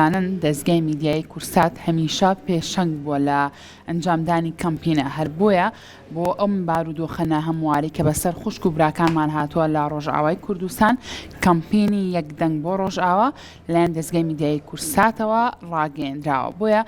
دەزانن دەستگای میدیای کورسات هەمیشە پێشەنگ بووە لە ئەنجامدانی کەمپینە هەر بۆیە بۆ ئەم بارودۆخەنە هەمواری کە بەسەر خوشک و براکانمان هاتووە لە ڕۆژئاوای کوردستان کەمپینی یەکدەنگ بۆ ڕۆژئاوا لەلایەن دەستگای میدیای کورساتەوە ڕاگەیەندراوە بۆیە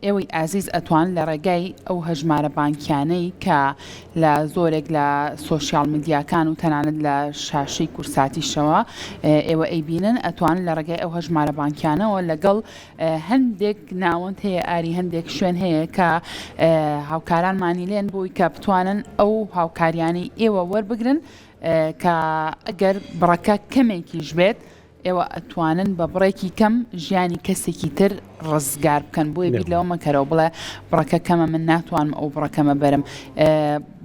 ئێوەی ئازیز ئەتوان لە ڕێگای ئەو هەژمارە بانکیانەی کە لە زۆرێک لە سۆشیال میدیاکان و تەنانەت لە شاشەی کورساتیشەوە ئێوە ئەیبینن ئەتوان لە ڕێگای ئەو هەژمارە بانکیانەوە لەگەڵ هەندێک ناوەند هەیە ئاری هەندێک شوێن هەیە کە هاوکارانمانی لێن بۆی کە بتوانن ئەو هاوکاریانی ئێوە وەربگرن کە ئەگەر بڕەکە کەمێکیش بێت ئێوە ئەتوانن بە بڕێکی کەم ژیانی کەسێکی تر ڕزگار بکەن بۆیە بیر لەوە مەکەرەوە بڵێ بڕەکە کەمە من ناتوانم ئەو بڕەکەمە بەرم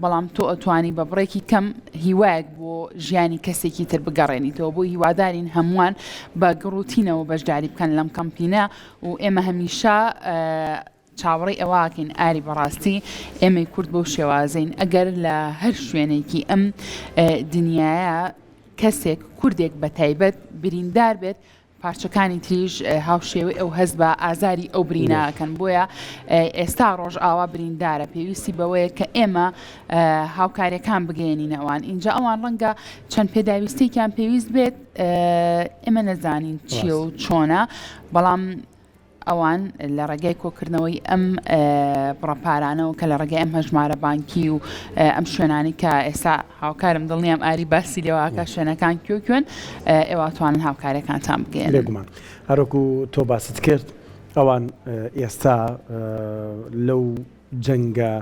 بەڵام تۆ ئەتوانی بە بڕێکی کەم هیوایەک بۆ ژیانی کەسێکی تر بگەڕێنیتەوە بۆ هیوادارین هەمووان بە گڕوتینەوە بەشداری بکەن لەم کەمپینە و ئێمە هەمیشە چاوەڕێی ئەواکەین ئاری بەڕاستی ئێمەی کورد بەو شێوازەین ئەگەر لە هەر شوێنێکی ئەم دنیاە کەسێک کوردێک بە تایبەت بریندار بێت پارچەکانی تریژ هاوشێوەی ئەو هەست بە ئازاری ئەو بریناکەن بۆیە ئێستا ڕۆژئاوا بریندارە پێویستی بەوەیە کە ئێمە هاوکاریەکان بگەێنینەوەوان اینجا ئەوان ڕەنگە چەند پێداویستێکیان پێویست بێت ئێمە نەزانین چییە و چۆنە بەڵام ئەوان لە ڕێگای کۆکردنەوەی ئەم بڕەپارانەوە کە لە ڕێگای ئەم هەژمارە بانکی و ئەم شوێنانی کە ئێستا هاوکارم دڵنیام ئاری باسی لێواکە شوێنەکان کوێن ئێوەتوانن هاوکارەکانتان بگەێنن بێگومان هەروەکو تۆ باست کرد ئەوان ئێستا لەو جەنگە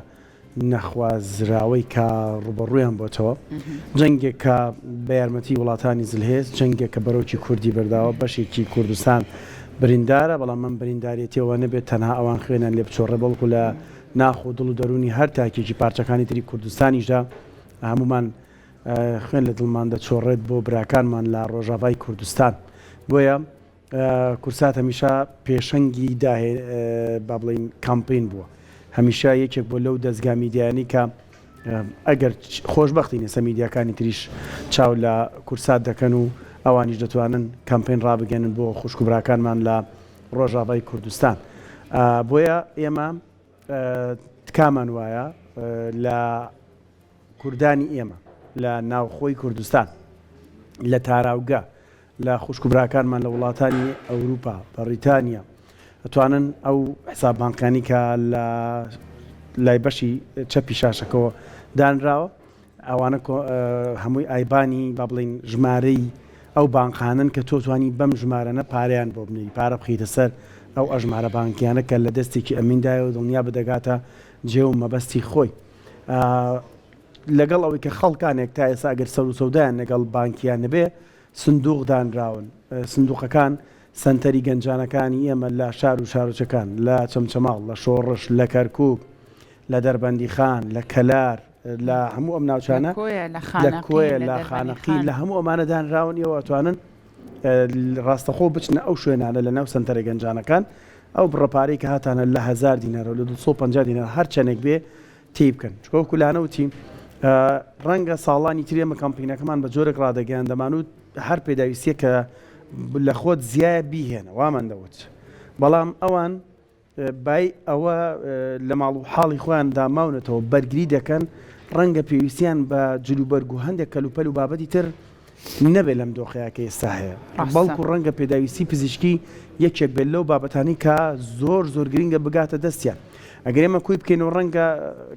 نەخوازراوەی کە ڕوبەڕوویان بۆتەوە جەنگێک کە بە یارمەتی وڵاتانی زلهێز جەنگێک کە بەرەوکی کوردی بەرداوە بەشێکی کوردستان بریندارە بەڵام من بریندارێتیەوە نەبێت تەنها ئەوان خوێنان لێ بچۆڕێ بەڵکو لە ناخ و دڵ و دەرونی هەر تاکێکی پارچەکانی تری کوردستانیشدا هەمومان خوێن لە دڵمان دەچۆڕێت بۆ براکانمان لە ڕۆژاوای کوردستان بۆیە کورسات هەمیشە پێشەنگی داهێ با بڵین کامپین بووە هەمیشە یەکێک بۆ لەو دەستگا میدیانی کە ئەگەر خۆشبەختی نێسە میدیاکانی تریش چاو لە کورسات دەکەن و ئەوانیش دەتوانن کەمپین ڕابگەنن بۆ خوشک و براکانمان لە ڕۆژاوای کوردستان بۆیە ئێمە تکامان وایە لە کوردانی ئێمە لە ناوخۆی کوردستان لە تاراوگە لە خوشک و براکانمان لە وڵاتانی ئەوروپا بەریتانیا ئەتوانن ئەو حساب بانکانی کە لە لای بەشی چەپی شاشەکەەوە دانراوە ئەوانە هەمووی ئایبانی با بڵین ژمارەی ئەو بانقانن کە تۆتوانی بەم ژمارەنە پاریان بۆ بنی پارە بخیتە سەر ئەو ئەژمارە بانکیانە کە لە دەستێکی ئەمیندایە و دڵنیا بدەگاتە جێ و مەبەستی خۆی لەگەڵ ئەوەی کە خەڵکانێک تا ئێستا ئەگەر سەر و سەودایان لەگەڵ بانکیان نەبێ سندوق دانراون سندوقەکان سنتەری گەنجانەکانی ئێمە لە شار و شارۆچەکان لە چەمچەماڵ لە شۆڕش لە کەرکووک لە دەربەندی خان لە کەلار لە هەموو ئەم ناوچانە لە کۆیە لە خانەقی لە هەموو ئەمانە دانراون ئێوە ئەتوانن ڕاستەخۆ بچنە ئەو شوێنانە لە ناو سنتەرە گەنجانەکان ئەو بڕەپارەی کە هاتانە لە 1000 دینار و لە 250 دینار هەر چەندێک بێ تێی بکەن چکۆ کولانەوتی ڕەنگە ساڵانی ترێمە کەمپینەکەمان بە جۆرێک ڕادەگەیان دەمانوت هەر پێداویستیە کە لە خۆت زیایە بیهێنە وامان دەوت بەڵام ئەوان بای ئەوە لە ماڵ و حاڵی خۆیان داماونێتەوە بەرگری دەکەن ڕەنگە پێویستیان بە جلوبەرگ و هەندێک کەلوپەل و بابەتی تر نەبێت لەم دۆخەیەکە ئێستا هەیە بەڵکو ڕەنگە پێداویستی پزیشکی یەکێک بێت لەو بابەتانی کە زۆر گرنگە بگاتە دەستیان ئەگەر ئێمە کوی بکەین و ڕەنگە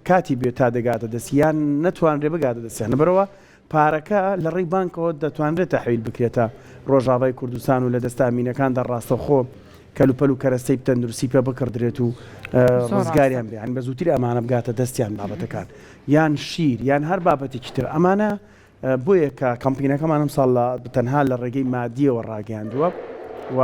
کاتی بێت تا دەگاتە دەستیان نەتوانرێ بگاتە دەستیان بەرەوە پارەکە لە ڕێی بانکەوە دەتوانرێت تەحویل بکرێتە ڕۆژاوای کوردستان و لە دەستە ئەمینەکاندا ڕاستەخۆ کەلوپەل و کەرەستەی تەندروستی پێ بکردرێت و ڕزگاریان بێ بە زووتری ئەمانە بگاتە دەستیان بابەتەکان یان شیر یان هەر بابەتێکی تر ئەمانە بۆیە کە کەمپینەکەمانم ساڵ تەنها لە ڕێگەی مادیەوە ڕاگەیاندووە و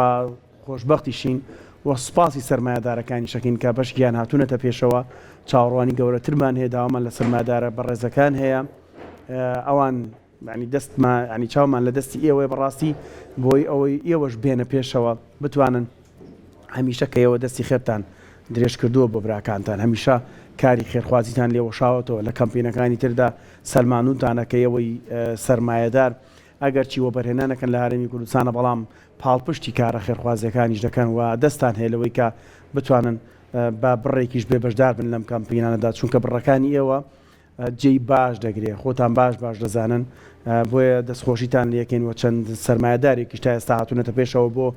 خۆشبەختیشین و سوپاسی سەرمایه‌دارەکانی شەکین کە بەشگیان هاتوونەتە پێشەوە چاوەڕوانی گەورەترمان هەیە داوامان لە سەرمایه‌دارە بەڕێزەکان هەیە ئەوان ینی دەستمان ینی چاومان لە دەستی ئێوەی بەڕاستی بۆی ئەوەی ئێوەش بێنە پێشەوە بتوانن هەمیشە کە ئێوە دەستی خێرتان درێژ کردووە بۆ براکانتان هەمیشە کاری خێرخوازیتان لێوەشاوەتەوە لە کەمپینەکانی تردا سەلمانونتانە کە ئێوەی سەرمایه‌دار ئەگەرچی وەبەرهێنانەکەن لە هەرێمی کوردستانە بەڵام پاڵپشتی کارە خێرخوازیەکانیش دەکەن و دەستان هەیە لەوەی کە بتوانن با بڕێکیش بێ بەشدار بن لەم کامپینانەدا چونکە بڕەکانی ئێوە جێی باش دەگرێت خۆتان باش دەزانن بۆیە دەستخۆشیتان یەکەین و چەند سەرمایه‌دارێکیش تا ئێستا هاتوونەتە پێشەوە بۆ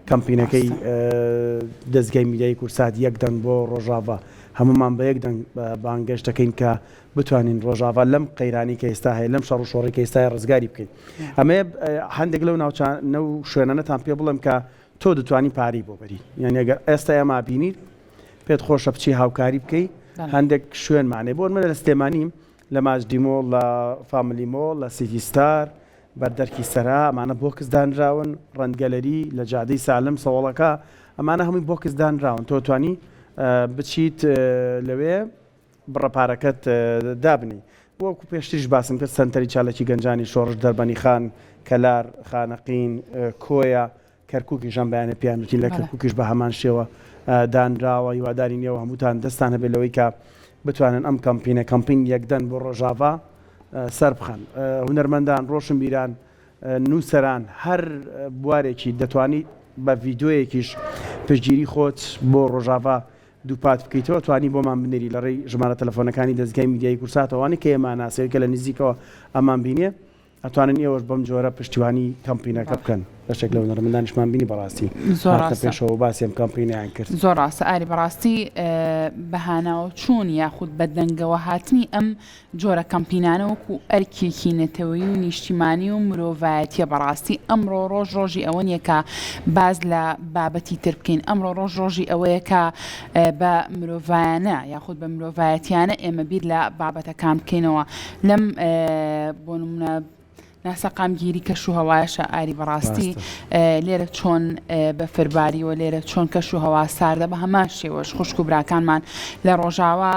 کەمپینەکەی دەستگای میدیای کورسات یەک دەنگ بۆ ڕۆژاوا هەمومان بە یەک دەنگ بانگەشت دەکەین کە بتوانین ڕۆژاوا لەم قەیرانی کە ئێستا هەیە لەم شەڕ و شۆڕی کە ئێستا ڕزگاری بکەین ئەمێ هەندێک لەو ناو شوێنانەتان پێ بڵم کە تۆ دەتوانی پاری بۆ بەری یعنی ئەگەر ئێستا ئێمە بینیت پێت خۆشە بچی هاوکاری بکەیت هەندێک شوێنمانێ بۆ منە لە سلێمانیم لە ماجدیمۆ لە فامیلیمۆ لە سیتی ستار بەردەرکی سەرا ئەمانە بۆ کەسدانراون ڕەنگەلەری لە جادەی سالم سەوڵەکە ئەمانە هەمووی بۆ کەسدانراون تۆ توانی بچیت لەوێ بڕەپارەکەت دابنی وەکو پێشتیش باسم کرد سنتەری چالێکی گەنجانی شۆڕش دەربەنی خان کەلار خانەقین کۆیە کەرکووکی ژەم بەیانە پیانوتی لە کەرکووکیش بە هەمان شێوە دانراوە هیواداری نێوە هەمووتان دەستان هەبێت لەوەی کە بتوانن ئەم کەمپین یەکدەن بۆ ڕۆژاوا سەر بخەن هونەرمەندان ڕۆشن بیران نووسەران هەر بوارێکی دەتوانیت بە ڤیددیۆیەکیش پشتگیری خۆت بۆ ڕۆژاوا دووپات بکەیتەوە توانی بۆمان بنێری لە ڕێی ژمارە تەلەفۆنەکانی دەستگای میدیای کورساتەوانی کە ئێمە ناسەوەی کە لە نزیکەوە ئەمان بینێ ئەتوانن ئێوەش بەم جۆرە پشتیوانی کەمپینەکە بکەن بەشێک لە هونەرمەندانیشمان بینی بەڕاستی پێشەوە باسی ئەم کەمپینیان کرد زۆر ڕاستە ئاری بەڕاستی بەهاناوە چوون یاخود بە دەنگەوە هاتنی ئەم جۆرە کەمپینانە وەکو ئەرکێکی نەتەوەی و نیشتیمانی و مرۆڤایەتیە بەڕاستی ئەمڕۆ ڕۆژی ئەوە نیە کە باز لە بابەتی تر بکەین ئەمڕۆ ڕۆژی ئەوەیە کە بە مرۆڤایانە یاخود بە مرۆڤایەتیانە ئێمە بیر لە بابەتەکان بکەینەوە لەم بۆ نمونە ناسەقامگیری کەش و هەوایشە ئاری بەڕاستی لێرە چۆن بەفرباریەوە لێرە چۆن کەش و هەوا ساردە بە هەمان شێوەش خوشک و براکانمان لە ڕۆژاوا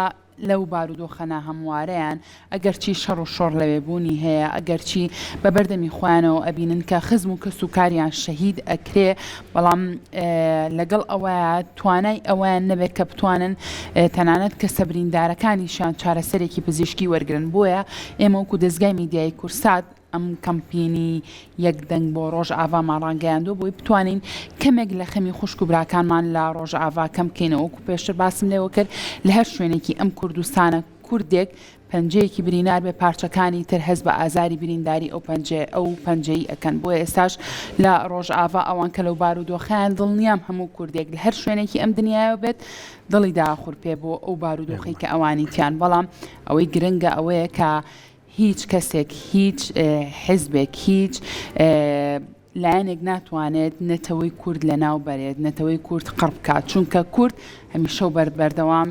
لەو بارودۆخەنە هەموارەیان ئەگەرچی شەڕ و شۆڕ لەوێبوونی هەیە ئەگەرچی بە بەردەمی خۆیانەوە ئەبینن کە خزم و کەس و کاریان شەهید ئەکرێ بەڵام لەگەڵ ئەوەیە توانای ئەویان نەبێت کە بتوانن تەنانەت کە سەبریندارەکانیشان چارەسەرێکی پزیشکی وەرگرن بۆیە ئێمە وەکو دەستگای میدیای کورسات ئەم کەمپینی یەکدەنگ بۆ ڕۆژئاوامان ڕانگەیاندووە بۆی بتوانین کەمێک لە خەمی خوشک و براکانمان لە ڕۆژئاوا کەم بکەینەوە وەکو پێشتر باسم لێوە کرد لە هەر شوێنێکی ئەم کوردستانە کوردێک پەنجەیەکی برینار بێ پارچەکانی تر هەز بە ئازاری برینداری ئەو پەنجەی ئەکەن بۆیە ئێستاش لە ڕۆژئاوا ئەوان کە لەو بارودۆخەیان دڵنیام هەموو کوردێک لە هەر شوێنێکی ئەم دنیاە بێت دڵی داخور پێ بۆ ئەو بارودۆخەی کە ئەوانی تیان بەڵام ئەوەی گرنگە ئەوەیە کە هیچ کەسێک هیچ حزبێک هیچ لایەنێک ناتوانێت نەتەوەی کورد لە ناو بەرێت نەتەوەی کورد قڕ بکات چونکە کورد هەمیشە و بەردەوام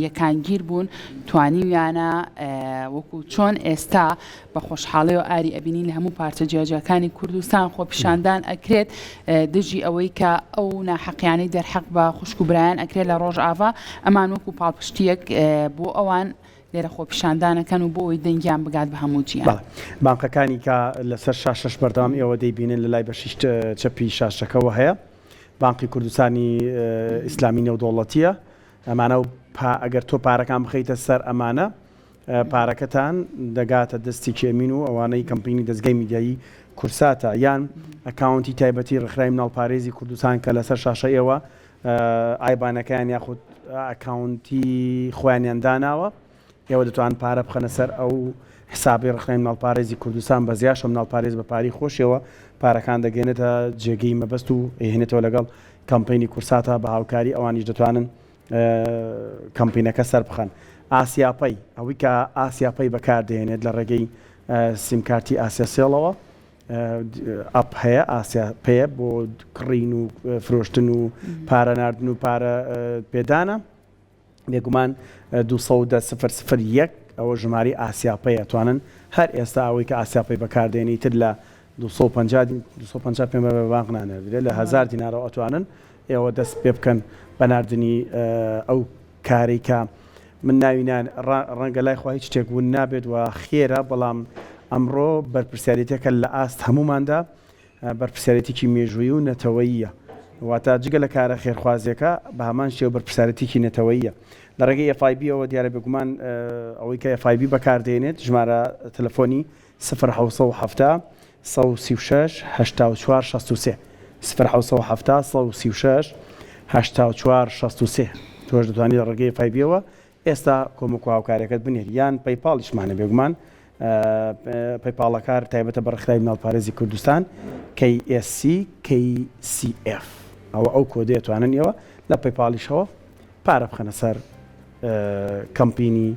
یەکانگیر بوون توانیویانە وەکو چۆن ئێستا بە خۆشحاڵی و ئاری ئەبینین لە هەموو پارچە جیاجەکانی کوردستان خۆپیشاندان ئەکرێت دژی ئەوەی کە ئەو ناحەقیانی دەرحەق بە خوشک و برایان ئەکرێت لە ڕۆژئاوا ئەمان وەکو پاڵپشتیەک بۆ ئەوان لێرە خۆپیشاندانەکەن و بۆ ئەوی دەنگیان بگات بە هەموو جیان بانقەکانی کە لەسەر شاشەش بەردەوام ئێوە دەیبینن لە لای بەشی چەپی شاشەکەەوە هەیە بانقی کوردستانی ئیسلامی نێودوڵەتیە ئەمانە و ئەگەر تۆ پارەکان بخەیتە سەر ئەمانە پارەکەتان دەگاتە دەستی کێمین و ئەوانەی کەمپینی دەستگای میدیایی کورساتە یان ئەکاونتی تایبەتی ڕخراوی مناڵپارێزی کوردستان کە لەسەر شاشە ئێوە ئایبانەکەیان یاخود ئەکاونتی خۆیانیان داناوە ئێوە دەتوان پارە بخەنە سەر ئەو حسابی ڕخنەی مناڵپارێزی کوردستان بە زیاشە مناڵپارێز بە پاری خۆشیەوە پارەکان دەگەێنێتە جێگەی مەبەست و هێنێتەوە لەگەڵ کەمپینی کورساتە بە هاوکاری ئەوانیش دەتوانن کەمپینەکە سەر بخەن ئاسیاپەی ئەوەی کە ئاسیاپەی بەکاردێنێت لە ڕێگەی سیمکارتی ئاسیاسێڵەوە ئەپ هەیە ئاسیاپەیە بۆ کڕین و فرۆشتن و پارە ناردن و پارە پێدانە بێگومان 200 ئەوە ژماری ئاسیاپەیە توانن هەر ئێستا ئەوەی کە ئاسیاپەی بەکاردێنی تر لە 250 پێ بانق نانێت لە 1000 دینارەوە ئەتوانن ئێوە دەست پێ بکەن بەناردنی ئەو کاری کە من ناوینان ڕەنگە لای خوا هیچ شتێک ون نابێت و خێرە بەڵام ئەمڕۆ بەرپرسیارەتێکە لە ئاست هەموماندا بەرپرسیارەتێکی مێژووی و نەتەوەییە واتە جگە لە کارە خێرخوازیەکە بە هەمان شێوە بەرپرسیارەتێکی نەتەوەییە لە ڕێگەی FIB ئەوە دیارە بێگومان ئەوەی کە FIB بەکاردێنێت ژمارە تەلەفۆنی 0770 136 84 63 1970 136 84 63 تۆش دەتوانیت لە ڕێگەی فایبیەوە ئێستا کۆمەک و هاوکاریەکەت بنێت یان پەیپاڵیشمانە بێگومان پەیپاڵەکار تایبەتە بە ڕێکخراوی مناڵپارێزی کوردستان KSC KCF ئەو کۆدەیە توانن ئێوە لە پەیپاڵیشەوە پارە بخەنە سەر کەمپینی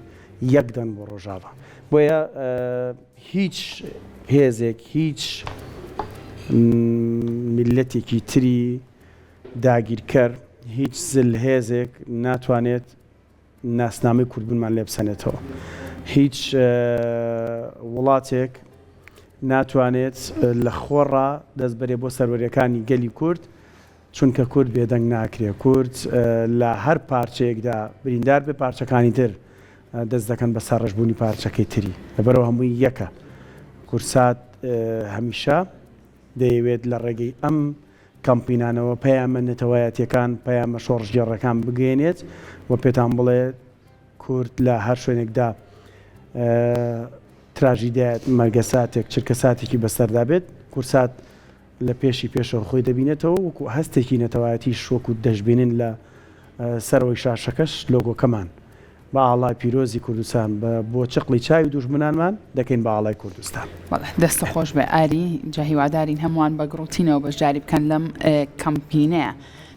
یەکدەن بۆ ڕۆژاوە بۆیە هیچ هێزێک هیچ میلەتێکی تری داگیرکەر هیچ زل هێزێک ناتوانێت ناسنامەی کوردبوونمان لێ بسەنێتەوە هیچ وڵاتێک ناتوانێت لە خۆڕا دەستبەرێ بۆ سەروەریەکانی گەلی کورد چونکە کورد بێدەنگ ناکرێ کورد لە هەر پارچەیەکدا بریندار بێ پارچەکانی تر دەست دەکەن بە سەرڕەشبوونی پارچەکەی تری لەبەرەوە هەمووی یەکە کورسات هەمیشە دەیەوێت لە ڕێگەی ئەم کەمپینانەوە پەیامە نەتەوایەتیەکان پەیامە شۆڕژگێڕەکان بگەێنێت و پێتان بڵێ کورد لە هەر شوێنێکدا تراژیدایەت مەرگەساتێک چرکەساتێکی بەسەردا بێت کورسات لە پێشەوە خۆی دەبینێتەوە وەکو هەستێکی نەتەوایەتی شۆک و دەشبێنن لە سەرەوەی شاشەکەش لۆگۆکەمان بە ئاڵای پیرۆزی کوردستان بۆ چقلی چاوی دوژمنانمان دەکەین بە ئاڵای کوردستان دەستە خۆش بە ئاری جا هیوادارین هەمووان بە گڕوتینەوە بەشداری بکەن لەم کەمپینەیە